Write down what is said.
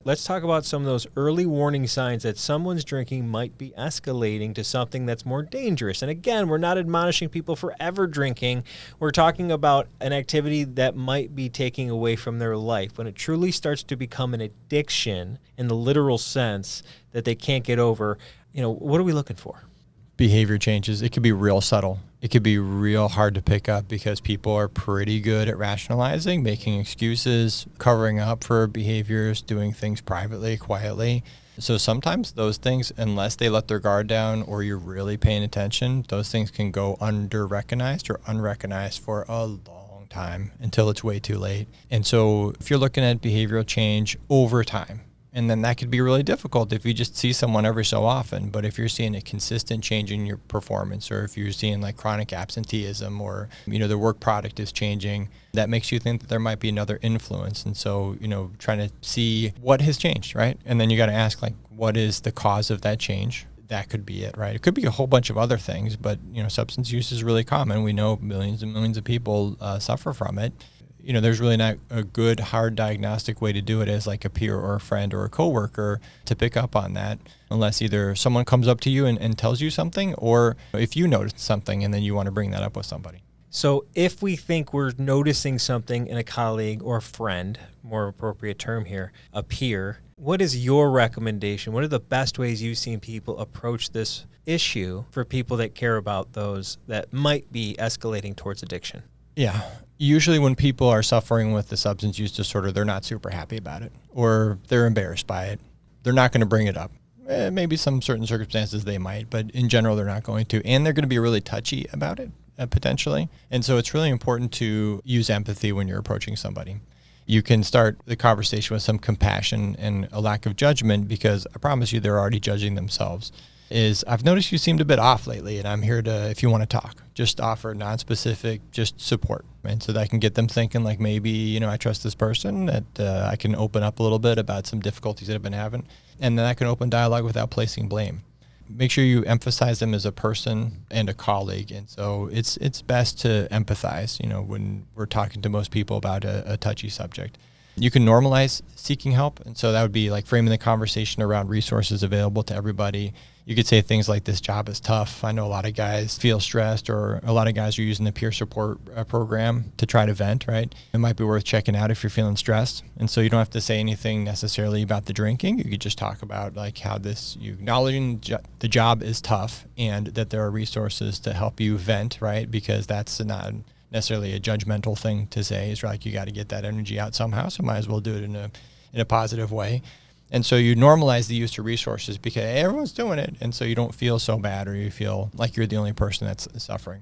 let's talk about some of those early warning signs that someone's drinking might be escalating to something that's more dangerous. And again, we're not admonishing people for ever drinking. We're talking about an activity that might be taking away from their life. When it truly starts to become an addiction in the literal sense that they can't get over, what are we looking for? Behavior changes. It could be real subtle. It could be real hard to pick up because people are pretty good at rationalizing, making excuses, covering up for behaviors, doing things privately, quietly. So sometimes those things, unless they let their guard down or you're really paying attention, those things can go under-recognized or unrecognized for a long time until it's way too late. And so if you're looking at behavioral change over time, and then that could be really difficult if you just see someone every so often. But if you're seeing a consistent change in your performance, or if you're seeing like chronic absenteeism, or, the work product is changing, that makes you think that there might be another influence. And so, trying to see what has changed, right? And then you got to ask, like, what is the cause of that change? That could be it, right? It could be a whole bunch of other things, but, substance use is really common. We know millions and millions of people suffer from it. There's really not a good hard diagnostic way to do it as like a peer or a friend or a coworker to pick up on that, unless either someone comes up to you and tells you something, or if you notice something and then you want to bring that up with somebody. So if we think we're noticing something in a colleague or a friend, more appropriate term here, a peer, what is your recommendation? What are the best ways you've seen people approach this issue for people that care about those that might be escalating towards addiction? Yeah. Usually when people are suffering with the substance use disorder, they're not super happy about it, or they're embarrassed by it. They're not going to bring it up. Maybe some certain circumstances they might, but in general, they're not going to. And they're going to be really touchy about it, potentially. And so it's really important to use empathy when you're approaching somebody. You can start the conversation with some compassion and a lack of judgment, because I promise you they're already judging themselves. I've noticed you seemed a bit off lately, and I'm here to, if you want to talk, just offer non-specific, just support. And so that can get them thinking, like, maybe, I trust this person, that I can open up a little bit about some difficulties that I've been having. And then I can open dialogue without placing blame. Make sure you emphasize them as a person and a colleague. And so it's best to empathize, when we're talking to most people about a touchy subject. You can normalize seeking help. And so that would be like framing the conversation around resources available to everybody. You could say things like, this job is tough. I know a lot of guys feel stressed, or a lot of guys are using the peer support program to try to vent, right? It might be worth checking out if you're feeling stressed. And so you don't have to say anything necessarily about the drinking. You could just talk about like how you acknowledging the job is tough and that there are resources to help you vent, right? Because that's not necessarily a judgmental thing to say. It's like, you got to get that energy out somehow, so might as well do it in a positive way. And so you normalize the use of resources because everyone's doing it, and so you don't feel so bad, or you feel like you're the only person that's suffering.